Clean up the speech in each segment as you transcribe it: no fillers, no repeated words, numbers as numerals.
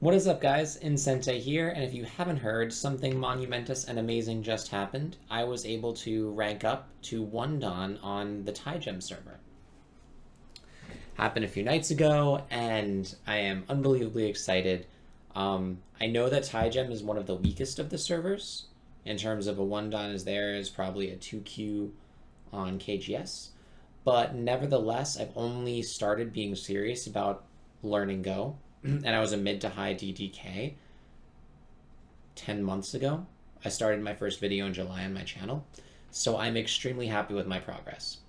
What is up, guys? Insente here, and if you haven't heard, something monumentous and amazing just happened. I was able to rank up to 1 Dan on the TieGem server. Happened a few nights ago, and I am unbelievably excited. I know that TieGem is one of the weakest of the servers. In terms of a 1 Dan is there is probably a 2Q on KGS. But nevertheless, I've only started being serious about learning Go, and I was a mid to high DDK 10 months ago. I started my first video in July on my channel, so I'm extremely happy with my progress.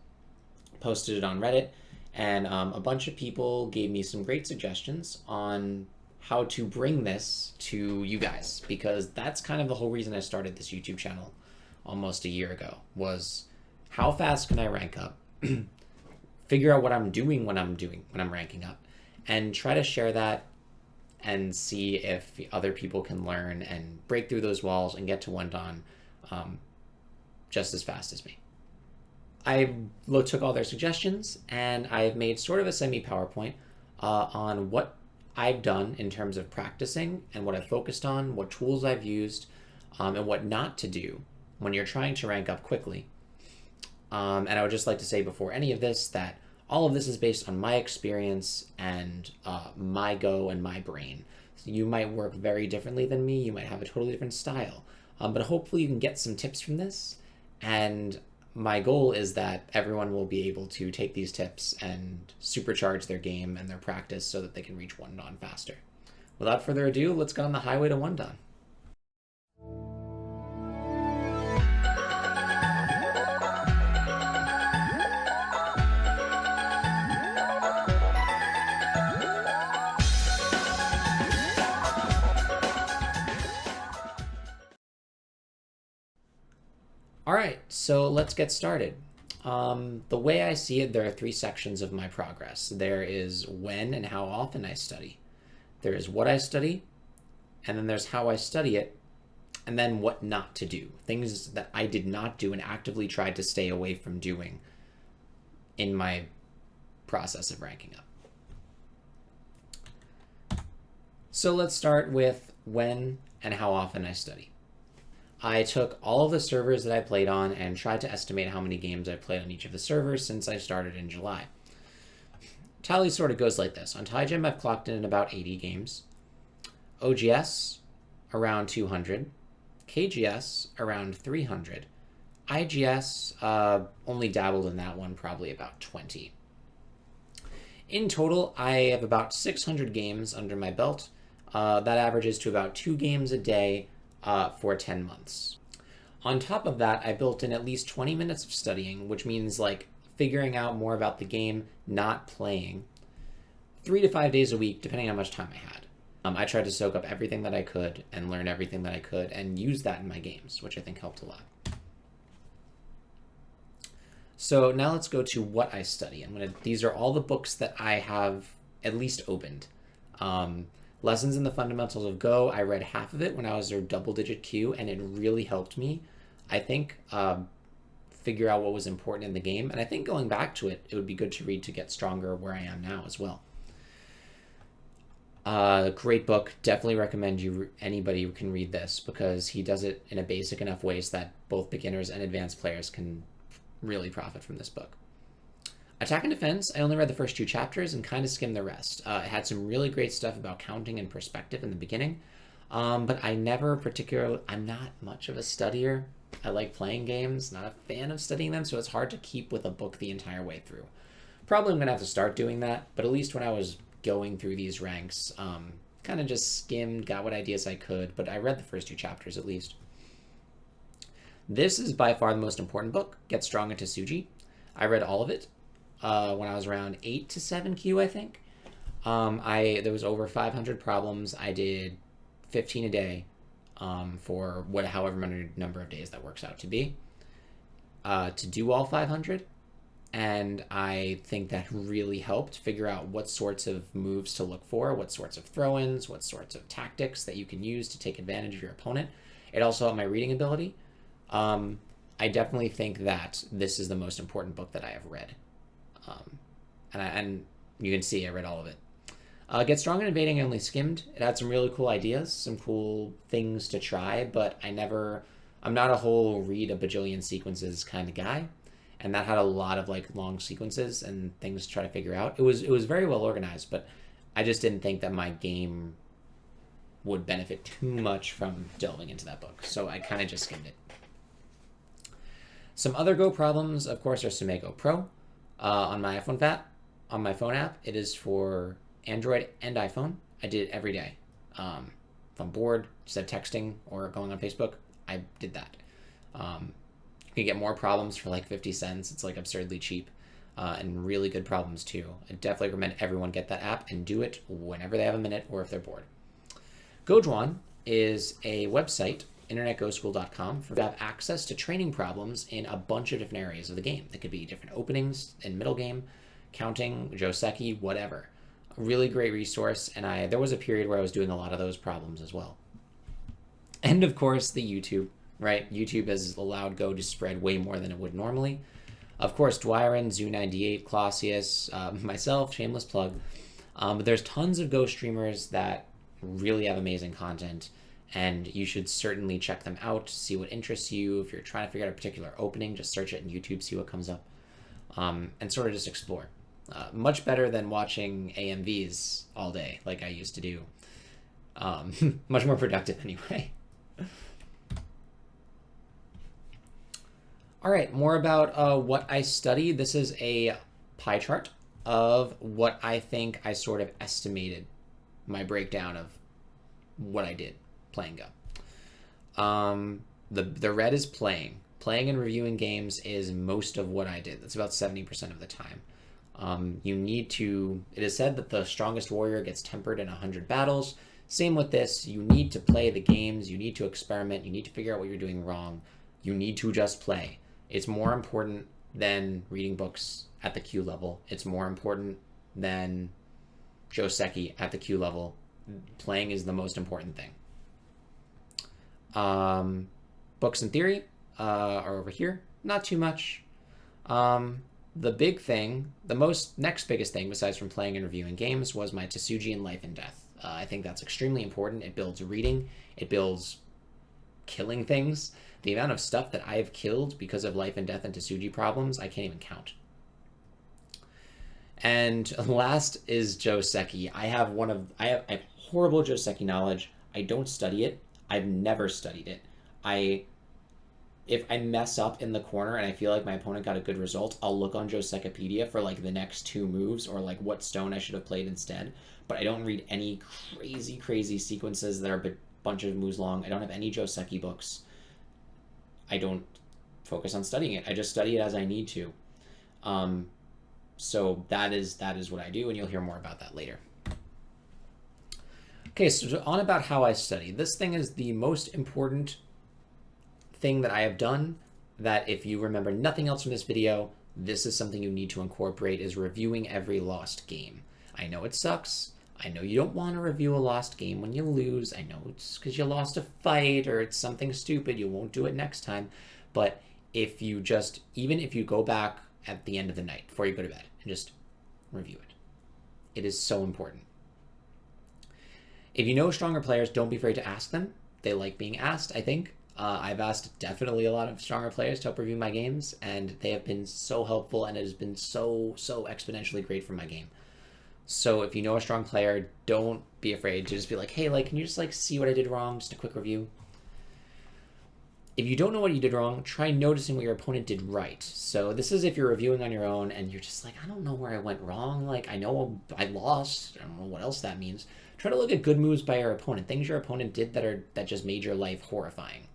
Posted it on Reddit, and a bunch of people gave me some great suggestions on how to bring this to you guys, because that's kind of the whole reason I started this YouTube channel almost a year ago, was how fast can I rank up, figure out what I'm doing when I'm ranking up, and try to share that and see if other people can learn and break through those walls and get to 1 Dan just as fast as me. I took all their suggestions and I've made sort of a semi PowerPoint on what I've done in terms of practicing and what I've focused on, what tools I've used, and what not to do when you're trying to rank up quickly. And I would just like to say before any of this that all of this is based on my experience and my Go and my brain. So you might work very differently than me. You might have a totally different style. But hopefully you can get some tips from this. And my goal is that everyone will be able to take these tips and supercharge their game and their practice so that they can reach 1 Dan faster. Without further ado, let's get on the highway to 1 Dan. All right, so let's get started. The way I see it, there are 3 sections of my progress. There is when and how often I study. There is what I study, and then there's how I study it, and then what not to do. Things that I did not do and actively tried to stay away from doing in my process of ranking up. So let's start with when and how often I study. I took all of the servers that I played on and tried to estimate how many games I've played on each of the servers since I started in July. Tally sort of goes like this. On TieGem, I've clocked in about 80 games. OGS, around 200. KGS, around 300. IGS, only dabbled in that one, probably about 20. In total, I have about 600 games under my belt. That averages to about 2 games a day for 10 months. On top of that, I built in at least 20 minutes of studying, which means like figuring out more about the game, not playing, 3 to 5 days a week, depending on how much time I had. I tried to soak up everything that I could and learn everything that I could and use that in my games, which I think helped a lot. So now let's go to what I study. These are all the books that I have at least opened. Lessons in the Fundamentals of Go, I read half of it when I was a double-digit Q, and it really helped me, I think, figure out what was important in the game. And I think going back to it, it would be good to read to get stronger where I am now as well. Great book. Definitely recommend anybody who can read this, because he does it in a basic enough way so that both beginners and advanced players can really profit from this book. Attack and Defense, I only read the first 2 chapters and kind of skimmed the rest. It had some really great stuff about counting and perspective in the beginning, but I'm not much of a studier. I like playing games, not a fan of studying them, so it's hard to keep with a book the entire way through. Probably I'm going to have to start doing that, but at least when I was going through these ranks, kind of just skimmed, got what ideas I could, but I read the first 2 chapters at least. This is by far the most important book, Get Strong into Tsuji. I read all of it. When I was around 8 to 7 Q, I think. There was over 500 problems. I did 15 a day for however many number of days that works out to be to do all 500. And I think that really helped figure out what sorts of moves to look for, what sorts of throw-ins, what sorts of tactics that you can use to take advantage of your opponent. It also helped my reading ability. I definitely think that this is the most important book that I have read. And you can see I read all of it. Get Strong and Invading I only skimmed. It had some really cool ideas, some cool things to try, but I'm not a whole read a bajillion sequences kind of guy. And that had a lot of like long sequences and things to try to figure out. It was very well organized, but I just didn't think that my game would benefit too much from delving into that book. So I kind of just skimmed it. Some other Go problems, of course, are Sumego Pro on my phone app. It is for Android and iPhone. I did it every day. If I'm bored, instead of texting or going on Facebook, I did that. You can get more problems for like 50 cents. It's like absurdly cheap and really good problems too. I definitely recommend everyone get that app and do it whenever they have a minute or if they're bored. Gojwan is a website, internetgoschool.com, for to have access to training problems in a bunch of different areas of the game. That could be different openings and middle game, counting, Joseki, whatever. A really great resource, and there was a period where I was doing a lot of those problems as well. And of course, the YouTube, right? YouTube has allowed Go to spread way more than it would normally. Of course, Dwyron, Zoo98, Clausius, myself, shameless plug. But there's tons of Go streamers that really have amazing content, and you should certainly check them out, see what interests you. If you're trying to figure out a particular opening, just search it in YouTube, see what comes up, and sort of just explore. Much better than watching AMVs all day like I used to do. Much more productive anyway. All right, more about what I study. This is a pie chart of what I think I sort of estimated my breakdown of what I did playing Go. The red is playing. Playing and reviewing games is most of what I did. That's about 70% of the time. It is said that the strongest warrior gets tempered in 100 battles. Same with this. You need to play the games. You need to experiment. You need to figure out what you're doing wrong. You need to just play. It's more important than reading books at the Q level. It's more important than Joseki at the Q level. Playing is the most important thing. Books and theory are over here. Not too much. The big thing, next biggest thing besides from playing and reviewing games was my Tsuji and Life and Death. I think that's extremely important. It builds reading. It builds killing things. The amount of stuff that I have killed because of Life and Death and Tsuji problems, I can't even count. And last is Joseki. I have horrible Joseki knowledge. I don't study it. I've never studied it. If I mess up in the corner and I feel like my opponent got a good result, I'll look on Josekipedia for like the next two moves or like what stone I should have played instead. But I don't read any crazy sequences that are a bunch of moves long. I don't have any Joseki books. I don't focus on studying it. I just study it as I need to. So that is what I do, and you'll hear more about that later. Okay, so on about how I study. This thing is the most important thing that I have done, that if you remember nothing else from this video, this is something you need to incorporate, is reviewing every lost game. I know it sucks. I know you don't want to review a lost game when you lose. I know it's because you lost a fight or it's something stupid. You won't do it next time. But even if you go back at the end of the night before you go to bed and just review it, it is so important. If you know stronger players, don't be afraid to ask them. They like being asked, I think. I've asked definitely a lot of stronger players to help review my games, and they have been so helpful, and it has been so exponentially great for my game. So if you know a strong player, don't be afraid to just be like, hey, can you just see what I did wrong? Just a quick review. If you don't know what you did wrong, try noticing what your opponent did right. So this is if you're reviewing on your own and you're just like, I don't know where I went wrong. I know I lost. I don't know what else that means. Try to look at good moves by your opponent, things your opponent did that just made your life horrifying.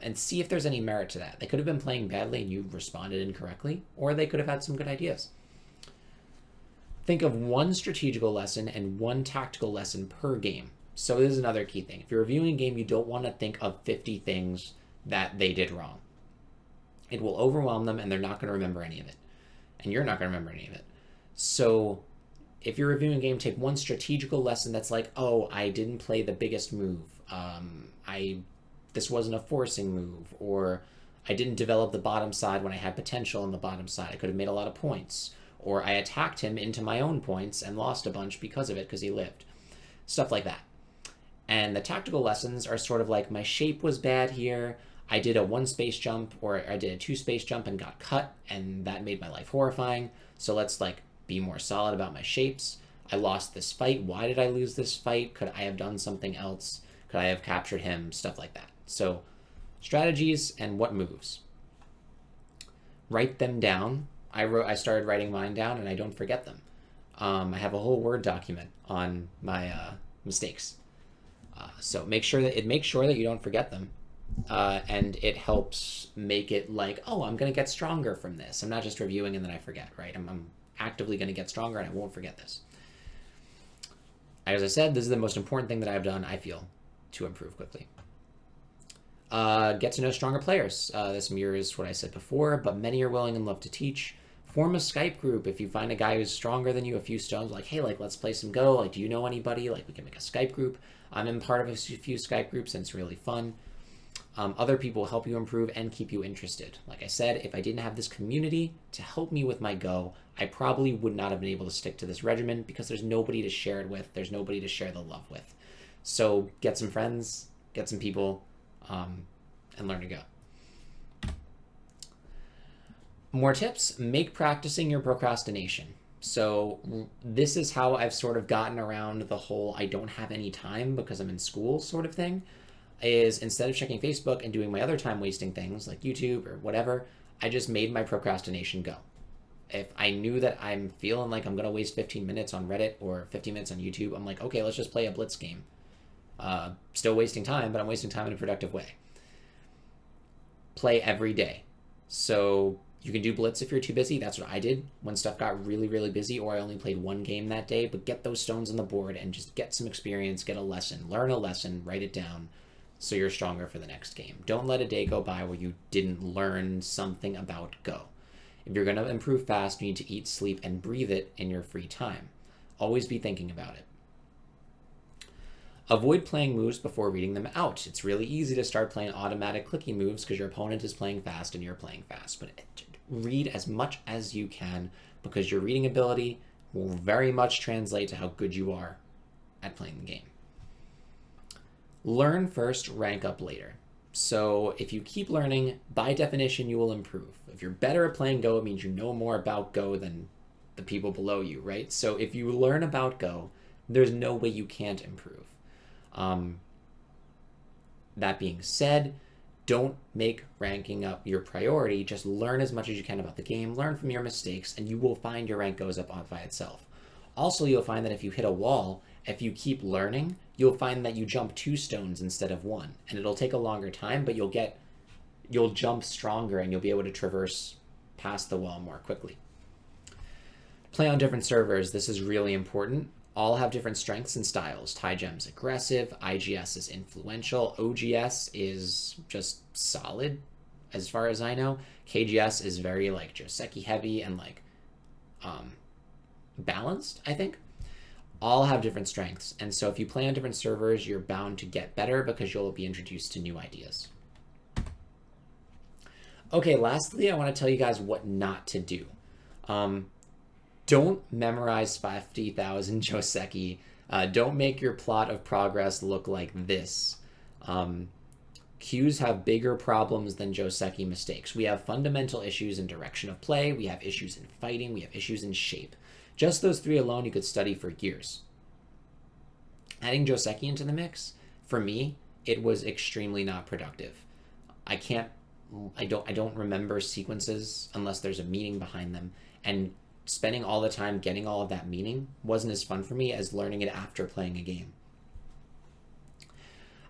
And see if there's any merit to that. They could have been playing badly and you responded incorrectly, or they could have had some good ideas. Think of one strategical lesson and one tactical lesson per game. So this is another key thing. If you're reviewing a game, you don't want to think of 50 things that they did wrong. It will overwhelm them and they're not going to remember any of it. And you're not going to remember any of it. So if you're reviewing a game, take one strategical lesson that's like, oh, I didn't play the biggest move. This wasn't a forcing move, or I didn't develop the bottom side when I had potential on the bottom side. I could have made a lot of points. or I attacked him into my own points and lost a bunch because of it because he lived. Stuff like that. And the tactical lessons are sort of like, my shape was bad here. I did a 1 space jump, or I did a 2 space jump and got cut, and that made my life horrifying. So let's like be more solid about my shapes. I lost this fight. Why did I lose this fight? Could I have done something else? Could I have captured him? Stuff like that. So strategies and what moves. Write them down. I started writing mine down, and I don't forget them. I have a whole Word document on my mistakes. So make sure that you don't forget them, and it helps make it like, oh, I'm going to get stronger from this. I'm not just reviewing and then I forget, right? I'm actively going to get stronger and I won't forget this. As I said, this is the most important thing that I've done, I feel, to improve quickly. Get to know stronger players. This mirrors what I said before, but many are willing and love to teach. Form a Skype group. If you find a guy who's stronger than you, a few stones, like, hey, like, let's play some Go. Like, do you know anybody? Like, we can make a Skype group. I'm in part of a few Skype groups, and it's really fun. Other people will help you improve and keep you interested. Like I said, if I didn't have this community to help me with my Go, I probably would not have been able to stick to this regimen because there's nobody to share it with. There's nobody to share the love with. So get some friends, get some people, and learn to Go. More tips, make practicing your procrastination. So this is how I've sort of gotten around the whole I don't have any time because I'm in school sort of thing, is instead of checking Facebook and doing my other time wasting things like YouTube or whatever, I just made my procrastination go. If I knew that I'm feeling like I'm going to waste 15 minutes on Reddit or 15 minutes on YouTube, I'm like, okay, let's just play a Blitz game. Still wasting time, but I'm wasting time in a productive way. Play every day. So you can do Blitz if you're too busy. That's what I did when stuff got really, really busy, or I only played 1 game that day. But get those stones on the board and just get some experience, get a lesson, learn a lesson, write it down so you're stronger for the next game. Don't let a day go by where you didn't learn something about Go. If you're going to improve fast, you need to eat, sleep, and breathe it in your free time. Always be thinking about it. Avoid playing moves before reading them out. It's really easy to start playing automatic clicky moves because your opponent is playing fast and you're playing fast. But read as much as you can because your reading ability will very much translate to how good you are at playing the game. Learn first, rank up later. So if you keep learning, by definition, you will improve. If you're better at playing Go, it means you know more about Go than the people below you, right? So if you learn about Go, there's no way you can't improve. That being said, don't make ranking up your priority. Just learn as much as you can about the game, learn from your mistakes, and you will find your rank goes up by itself. Also, you'll find that if you hit a wall, if you keep learning, you'll find that you jump 2 stones instead of 1. And it'll take a longer time, but you'll jump stronger and you'll be able to traverse past the wall more quickly. Play on different servers. This is really important. All have different strengths and styles. TieGem's aggressive, IGS is influential, OGS is just solid, as far as I know. KGS is very like Joseki heavy and like balanced, I think. All have different strengths, and so if you play on different servers, you're bound to get better because you'll be introduced to new ideas. Okay, lastly, I want to tell you guys what not to do. Don't memorize 50,000 Joseki. Don't make your plot of progress look like this. Queues have bigger problems than Joseki mistakes. We have fundamental issues in direction of play. We have issues in fighting. We have issues in shape. Just those 3 alone you could study for years. Adding Joseki into the mix, for me, it was extremely not productive. I don't remember sequences unless there's a meaning behind them, and spending all the time getting all of that meaning wasn't as fun for me as learning it after playing a game.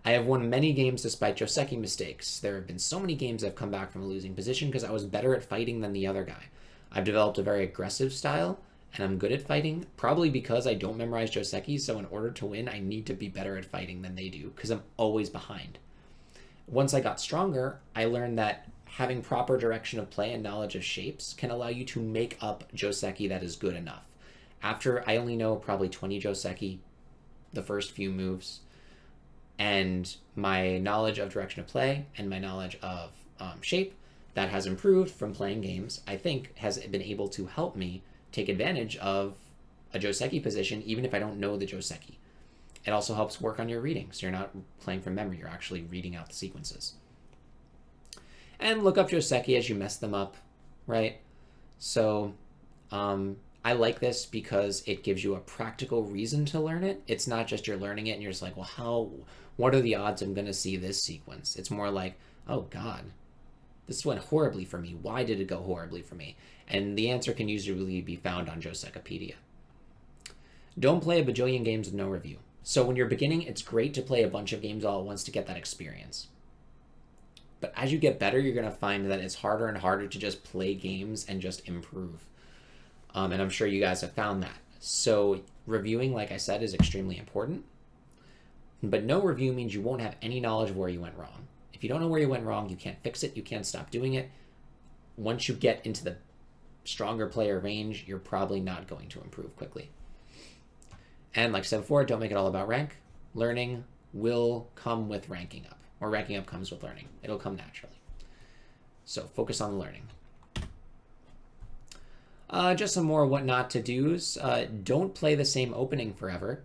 I have won many games despite Joseki mistakes. There have been so many games I've come back from a losing position because I was better at fighting than the other guy. I've developed a very aggressive style, and I'm good at fighting, probably because I don't memorize Joseki, so in order to win, I need to be better at fighting than they do, because I'm always behind. Once I got stronger, I learned that having proper direction of play and knowledge of shapes can allow you to make up Joseki that is good enough. After I only know probably 20 Joseki, the first few moves, and my knowledge of direction of play and my knowledge of shape, that has improved from playing games, I think has been able to help me take advantage of a Joseki position, even if I don't know the Joseki. It also helps work on your reading, so you're not playing from memory, you're actually reading out the sequences. And look up Joseki as you mess them up, right? So I like this because it gives you a practical reason to learn it. It's not just you're learning it and you're just like, well, what are the odds I'm going to see this sequence? It's more like, oh God, this went horribly for me. Why did it go horribly for me? And the answer can usually be found on Josekopedia. Don't play a bajillion games with no review. So when you're beginning, it's great to play a bunch of games all at once to get that experience. But as you get better, you're going to find that it's harder and harder to just play games and just improve. And I'm sure you guys have found that. So reviewing, like I said, is extremely important. But no review means you won't have any knowledge of where you went wrong. If you don't know where you went wrong, you can't fix it. You can't stop doing it. Once you get into the stronger player range, you're probably not going to improve quickly. And like I said before, don't make it all about rank. Learning will come with ranking up. Or ranking up comes with learning. It'll come naturally. So focus on the learning. Just some more what not to do's. Don't play the same opening forever.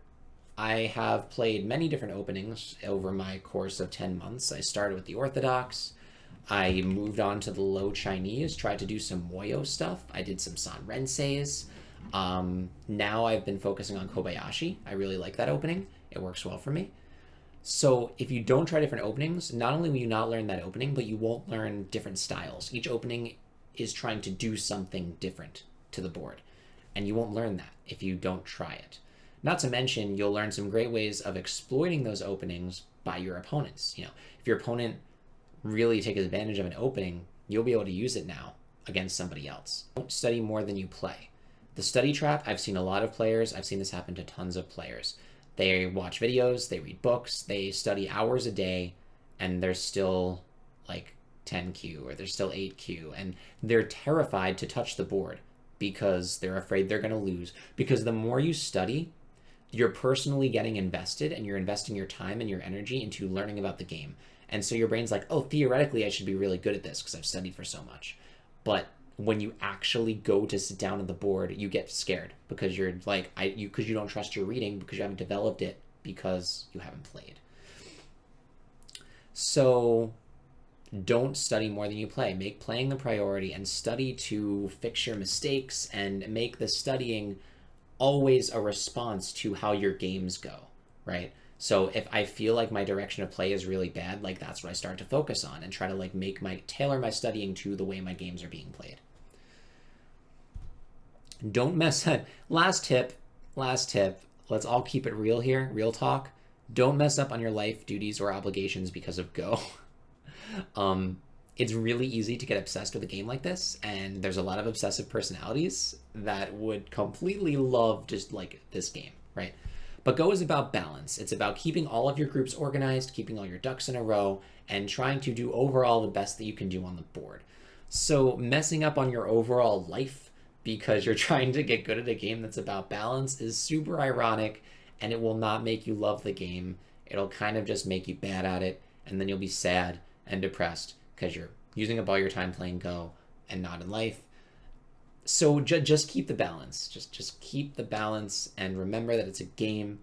I have played many different openings over my course of 10 months. I started with the Orthodox. I moved on to the Low Chinese, tried to do some Moyo stuff. I did some Sanrenseis. Now I've been focusing on Kobayashi. I really like that opening. It works well for me. So if you don't try different openings, not only will you not learn that opening, but you won't learn different styles. Each opening is trying to do something different to the board, and you won't learn that if you don't try it. Not to mention, you'll learn some great ways of exploiting those openings by your opponents. You know, if your opponent really takes advantage of an opening, you'll be able to use it now against somebody else. Don't study more than you play. The study trap, I've seen a lot of players, I've seen this happen to tons of players. They watch videos, they read books, they study hours a day, and they're still like 10Q or they're still 8Q, and they're terrified to touch the board because they're afraid they're going to lose. Because the more you study, you're personally getting invested, and you're investing your time and your energy into learning about the game. And so your brain's like, oh, theoretically, I should be really good at this because I've studied for so much. But when you actually go to sit down at the board, you get scared because you're like, because you don't trust your reading because you haven't developed it because you haven't played. So don't study more than you play. Make playing the priority and study to fix your mistakes and make the studying always a response to how your games go, right? So if I feel like my direction of play is really bad, like that's what I start to focus on and try to like tailor my studying to the way my games are being played. Don't mess up. Last tip. Let's all keep it real here. Real talk. Don't mess up on your life, duties, or obligations because of Go. It's really easy to get obsessed with a game like this, and there's a lot of obsessive personalities that would completely love just like this game, right? But Go is about balance. It's about keeping all of your groups organized, keeping all your ducks in a row, and trying to do overall the best that you can do on the board. So messing up on your overall life because you're trying to get good at a game that's about balance is super ironic, and it will not make you love the game. It'll kind of just make you bad at it, and then you'll be sad and depressed because you're using up all your time playing Go and not in life. So just keep the balance. Just keep the balance and remember that it's a game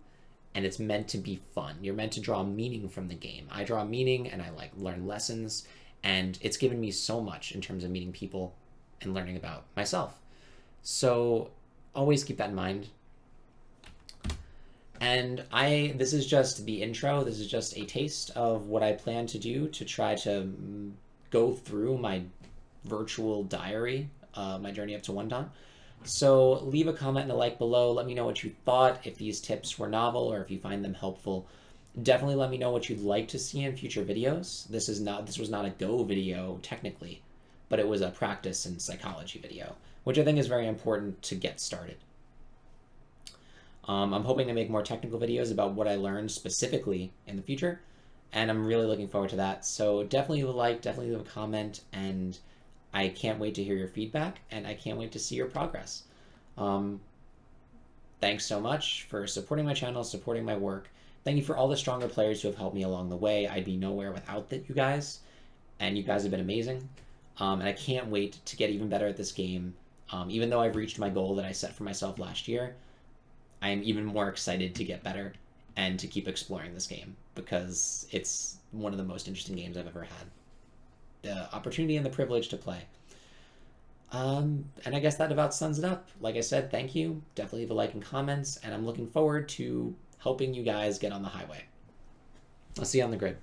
and it's meant to be fun. You're meant to draw meaning from the game. I draw meaning and I like learn lessons, and it's given me so much in terms of meeting people and learning about myself. So always keep that in mind. And this is just the intro. This is just a taste of what I plan to do to try to go through my virtual diary, my journey up to One Dan. So leave a comment and a like below. Let me know what you thought, if these tips were novel or if you find them helpful. Definitely let me know what you'd like to see in future videos. This was not a Go video technically, but it was a practice and psychology video, which I think is very important to get started. I'm hoping to make more technical videos about what I learned specifically in the future, and I'm really looking forward to that. So definitely leave a like, definitely leave a comment, and I can't wait to hear your feedback, and I can't wait to see your progress. Thanks so much for supporting my channel, supporting my work. Thank you for all the stronger players who have helped me along the way. I'd be nowhere without you guys, and you guys have been amazing. And I can't wait to get even better at this game. Even though I've reached my goal that I set for myself last year, I am even more excited to get better and to keep exploring this game because it's one of the most interesting games I've ever had. The opportunity and the privilege to play. And I guess that about sums it up. Like I said, thank you. Definitely leave a like and comments, and I'm looking forward to helping you guys get on the highway. I'll see you on the grid.